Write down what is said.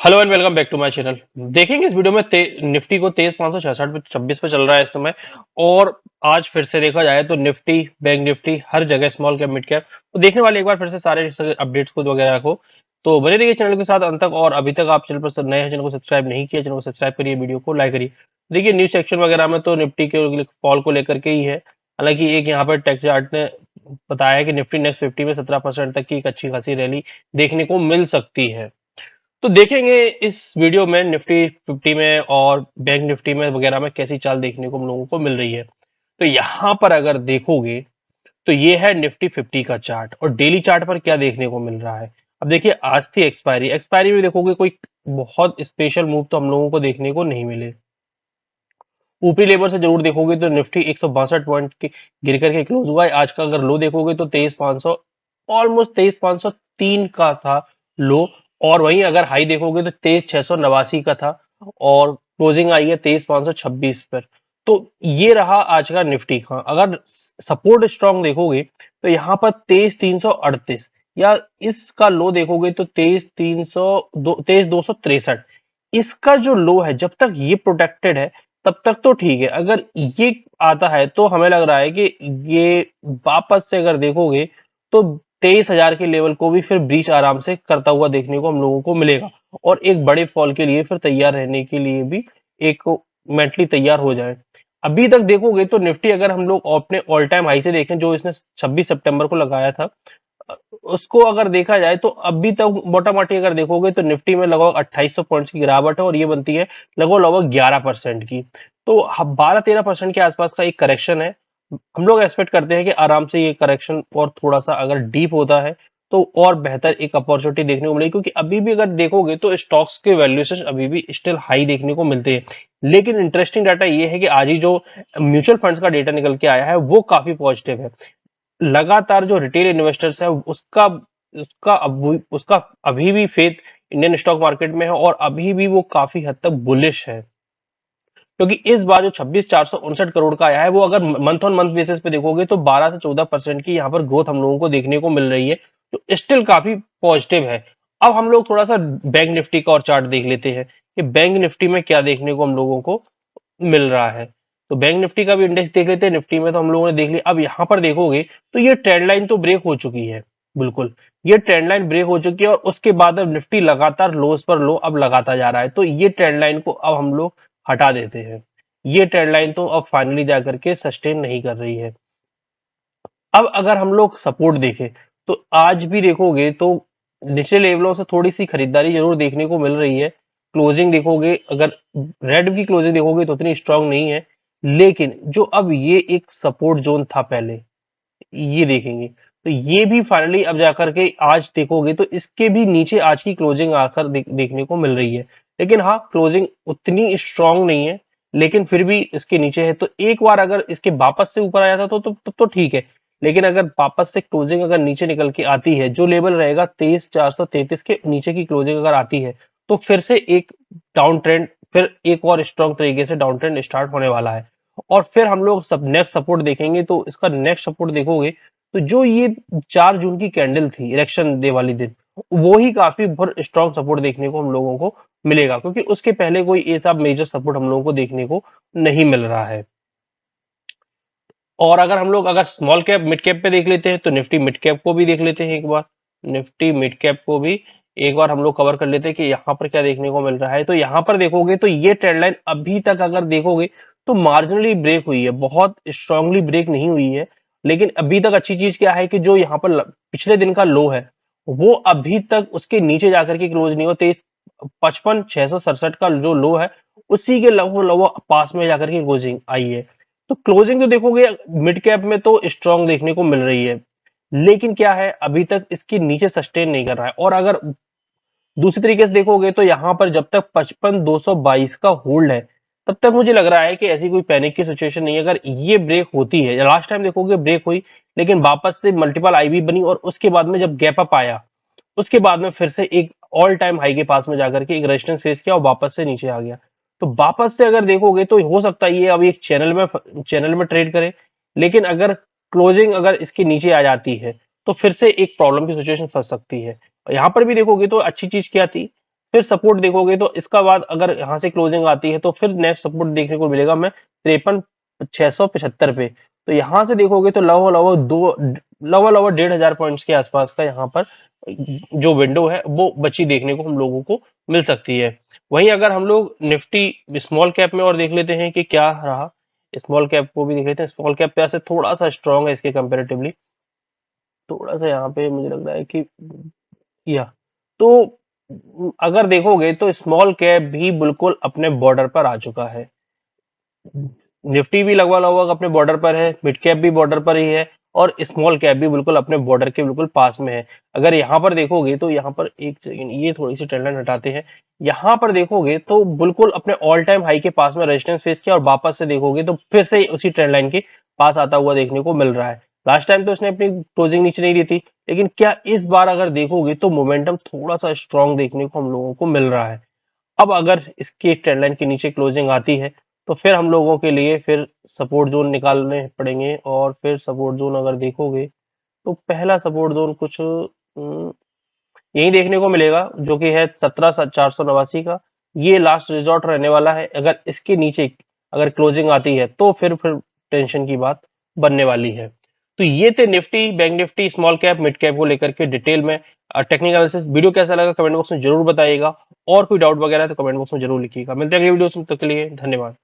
Hello and welcome back to my channel. देखेंगे इस video में निफ्टी को तेज 566 पे 26 पे चल रहा है इस समय। और आज फिर से देखा जाए तो निफ्टी, बैंक निफ्टी हर जगह स्मॉल कैप मिड कैप तो देखने वाले एक बार फिर से सारे अपडेट्स को वगैरह को तो बने रहिए चैनल के साथ अंत तक। और अभी तक आप चैनल पर नए हैं, चैनल को सब्सक्राइब नहीं किया, चैनल को सब्सक्राइब करिए, वीडियो को लाइक करिए। देखिए न्यूज सेक्शन वगैरह में तो निफ्टी के फॉल को लेकर के ही है। हालांकि एक यहाँ पर टेक चार्ट ने बताया कि निफ्टी नेक्स्ट 50 में 17% तक की एक अच्छी खासी रैली देखने को मिल सकती है। तो देखेंगे इस वीडियो में निफ्टी 50 में और बैंक निफ्टी में वगैरह में कैसी चाल देखने को हम लोगों को मिल रही है। तो यहां पर अगर देखोगे तो ये है निफ्टी 50 का चार्ट और डेली चार्ट पर क्या देखने को मिल रहा है। अब देखिए आज थी एक्सपायरी, एक्सपायरी में देखोगे कोई बहुत स्पेशल मूव तो हम लोगों को देखने को नहीं मिले। ऊपरी लेवल से जरूर देखोगे तो निफ्टी 162 पॉइंट के गिर करके क्लोज हुआ है। आज का अगर लो देखोगे तो 23,500, ऑलमोस्ट 23,503 का था लो। और वहीं अगर हाई देखोगे तो 23,689 का था और क्लोजिंग आई है 23,526 पर। तो ये रहा आज का निफ्टी का। अगर सपोर्ट स्ट्रांग देखोगे तो यहाँ पर 23,338 या इसका लो देखोगे तो 23,263। इसका जो लो है जब तक ये प्रोटेक्टेड है तब तक तो ठीक है। अगर ये आता है तो हमें लग रहा है कि ये वापस से अगर देखोगे तो 23,000 के लेवल को भी फिर ब्रीच आराम से करता हुआ देखने को हम लोगों को मिलेगा। और एक बड़े फॉल के लिए फिर तैयार रहने के लिए भी एक मेंटली तैयार हो जाए। अभी तक देखोगे तो निफ्टी अगर हम लोग अपने ऑल टाइम हाई से देखें जो इसने 26 सितंबर को लगाया था, उसको अगर देखा जाए तो अभी तक मोटा मोटी अगर देखोगे तो निफ्टी में लगभग 2800 पॉइंट्स की गिरावट है और ये बनती है लगभग लगभग 11% की। तो 12-13% के आसपास का एक करेक्शन है। हम लोग एक्सपेक्ट करते हैं कि आराम से ये करेक्शन और थोड़ा सा अगर डीप होता है तो और बेहतर एक अपॉर्चुनिटी देखने को मिलेगी। क्योंकि अभी भी अगर देखोगे तो स्टॉक्स के वैल्यूएशन अभी भी स्टिल हाई देखने को मिलते हैं। लेकिन इंटरेस्टिंग डाटा ये है कि आज ही जो म्यूचुअल फंड्स का डेटा निकल के आया है वो काफी पॉजिटिव है। लगातार जो रिटेल इन्वेस्टर्स है उसका उसका अभी भी फेथ इंडियन स्टॉक मार्केट में है और अभी भी वो काफी हद तक बुलिश है। क्योंकि इस बार जो 26,459 करोड़ का आया है वो अगर मंथ ऑन मंथ बेसिस पे देखोगे तो 12 से 14% की यहाँ पर ग्रोथ हम लोगों को देखने को मिल रही है, जो स्टिल काफी पॉजिटिव है। अब हम लोग थोड़ा सा बैंक निफ्टी का और चार्ट देख लेते हैं कि बैंक निफ्टी में क्या देखने को हम लोगों को मिल रहा है। तो बैंक निफ्टी का भी इंडेक्स देख लेते हैं। निफ्टी में तो हम लोगों ने देख लिया। अब यहाँ पर देखोगे तो ये ट्रेंड लाइन तो ब्रेक हो चुकी है। बिल्कुल ये ट्रेंड लाइन ब्रेक हो चुकी है और उसके बाद अब निफ्टी लगातार लोस पर लो अब लगाता जा रहा है। तो ये ट्रेंड लाइन को अब हम लोग हटा देते हैं। ये ट्रेंड लाइन तो अब फाइनली जाकर के सस्टेन नहीं कर रही है। अब अगर हम लोग सपोर्ट देखें तो आज भी देखोगे तो निचले लेवलों से थोड़ी सी खरीदारी जरूर देखने को मिल रही है। क्लोजिंग देखोगे अगर रेड की क्लोजिंग देखोगे तो उतनी स्ट्रांग नहीं है। लेकिन जो अब ये एक सपोर्ट जोन था पहले, ये देखेंगे तो ये भी फाइनली अब जाकर के आज देखोगे तो इसके भी नीचे आज की क्लोजिंग आकर देखने को मिल रही है। लेकिन हाँ क्लोजिंग उतनी स्ट्रांग नहीं है, लेकिन फिर भी इसके नीचे है। तो एक बार अगर इसके वापस से ऊपर आया था तो ठीक है। लेकिन अगर वापस से क्लोजिंग अगर नीचे निकल के आती है, जो लेवल रहेगा 23,433 के नीचे की क्लोजिंग अगर आती है तो फिर से एक डाउन ट्रेंड, फिर एक और स्ट्रांग तरीके से डाउन ट्रेंड स्टार्ट होने वाला है। और फिर हम लोग सब नेक्स्ट सपोर्ट देखेंगे तो इसका नेक्स्ट सपोर्ट देखोगे तो जो ये 4 जून की कैंडल थी इलेक्शन डे वाली दिन, वो ही काफी स्ट्रांग सपोर्ट देखने को हम लोगों को मिलेगा। क्योंकि उसके पहले कोई ऐसा मेजर सपोर्ट हम लोगों को देखने को नहीं मिल रहा है। और अगर हम लोग अगर स्मॉल कैप मिड कैप पे देख लेते हैं तो निफ्टी मिड कैप को भी देख लेते हैं एक बार। निफ्टी मिड कैप को भी एक बार हम लोग कवर कर लेते हैं कि यहाँ पर क्या देखने को मिल रहा है। तो यहाँ पर देखोगे तो ये ट्रेंड लाइन अभी तक अगर देखोगे तो मार्जिनली ब्रेक हुई है, बहुत स्ट्रांगली ब्रेक नहीं हुई है। लेकिन अभी तक अच्छी चीज क्या है कि जो यहाँ पर पिछले दिन का लो है वो अभी तक उसके नीचे जाकर के क्लोज नहीं हो। 53,667 का जो लो है उसी के लगभग लगभग पास में जाकर के क्लोजिंग आई है। तो क्लोजिंग तो देखोगे मिड कैप में तो स्ट्रांग देखने को मिल रही है। लेकिन क्या है अभी तक इसके नीचे सस्टेन नहीं कर रहा है। और अगर दूसरी तरीके से देखोगे तो यहाँ पर जब तक 55,222 का होल्ड है तब तक मुझे लग रहा है कि ऐसी कोई पैनिक की सिचुएशन नहीं है। अगर ये ब्रेक होती है, लास्ट टाइम देखोगे ब्रेक हुई लेकिन वापस से मल्टीपल आईवी बनी और उसके बाद में जब गैप अप आया उसके बाद में फिर से एक ऑल टाइम हाई के पास में जाकर के एक रेजिस्टेंस फेस किया और वापस से नीचे आ गया। तो वापस से अगर देखोगे तो हो सकता है ये अभी एक चैनल में ट्रेड करे। लेकिन अगर क्लोजिंग अगर इसके नीचे आ जाती है तो फिर से एक प्रॉब्लम की सिचुएशन फंस सकती है। और यहाँ पर भी देखोगे तो अच्छी चीज क्या थी, फिर सपोर्ट देखोगे तो इसका बाद अगर यहाँ से क्लोजिंग आती है तो फिर नेक्स्ट सपोर्ट देखने को मिलेगा हमें 53,675 पे। तो यहाँ से देखोगे तो लगभग 1,500 पॉइंट्स के आसपास का यहाँ पर जो विंडो है वो बची देखने को हम लोगों को मिल सकती है। वहीं अगर हम लोग निफ्टी स्मॉल कैप में और देख लेते हैं कि क्या रहा, स्मॉल कैप को भी देख लेते हैं। स्मॉल कैप पे से थोड़ा सा स्ट्रांग है इसके कंपेरेटिवली, थोड़ा सा यहाँ पे मुझे लग रहा है कि या तो अगर देखोगे तो स्मॉल कैप भी बिल्कुल अपने बॉर्डर पर आ चुका है। निफ्टी भी लगभग लगभग अपने बॉर्डर पर है, मिड कैप भी बॉर्डर पर ही है और स्मॉल कैप भी बिल्कुल अपने बॉर्डर के बिल्कुल पास में है। अगर यहाँ पर देखोगे तो यहाँ पर एक सेकंड, ये थोड़ी सी ट्रेंड लाइन हटाते हैं। यहाँ पर देखोगे तो बिल्कुल अपने ऑल टाइम हाई के पास में रेजिस्टेंस फेस किया और वापस से देखोगे तो फिर से उसी ट्रेंड लाइन के पास आता हुआ देखने को मिल रहा है। लास्ट टाइम तो उसने अपनी क्लोजिंग नीचे नहीं दी थी, लेकिन क्या इस बार अगर देखोगे तो मोमेंटम थोड़ा सा स्ट्रांग देखने को हम लोगों को मिल रहा है। अब अगर इसकी ट्रेंड लाइन के नीचे क्लोजिंग आती है तो फिर हम लोगों के लिए फिर सपोर्ट जोन निकालने पड़ेंगे और फिर सपोर्ट जोन अगर देखोगे तो पहला सपोर्ट जोन कुछ यही देखने को मिलेगा जो कि है 17,489 का। ये लास्ट रिजॉर्ट रहने वाला है। अगर इसके नीचे अगर क्लोजिंग आती है तो फिर टेंशन की बात बनने वाली है। तो ये थे Nifty, bank Nifty, small cap, mid cap को लेकर के डिटेल में टेक्निकल एनालिसिस। वीडियो कैसा लगा कमेंट बॉक्स में जरूर बताइएगा और कोई डाउट वगैरह है तो कमेंट बॉक्स में जरूर लिखिएगा। मिलते हैं अगली वीडियो में, तब तक के लिए धन्यवाद।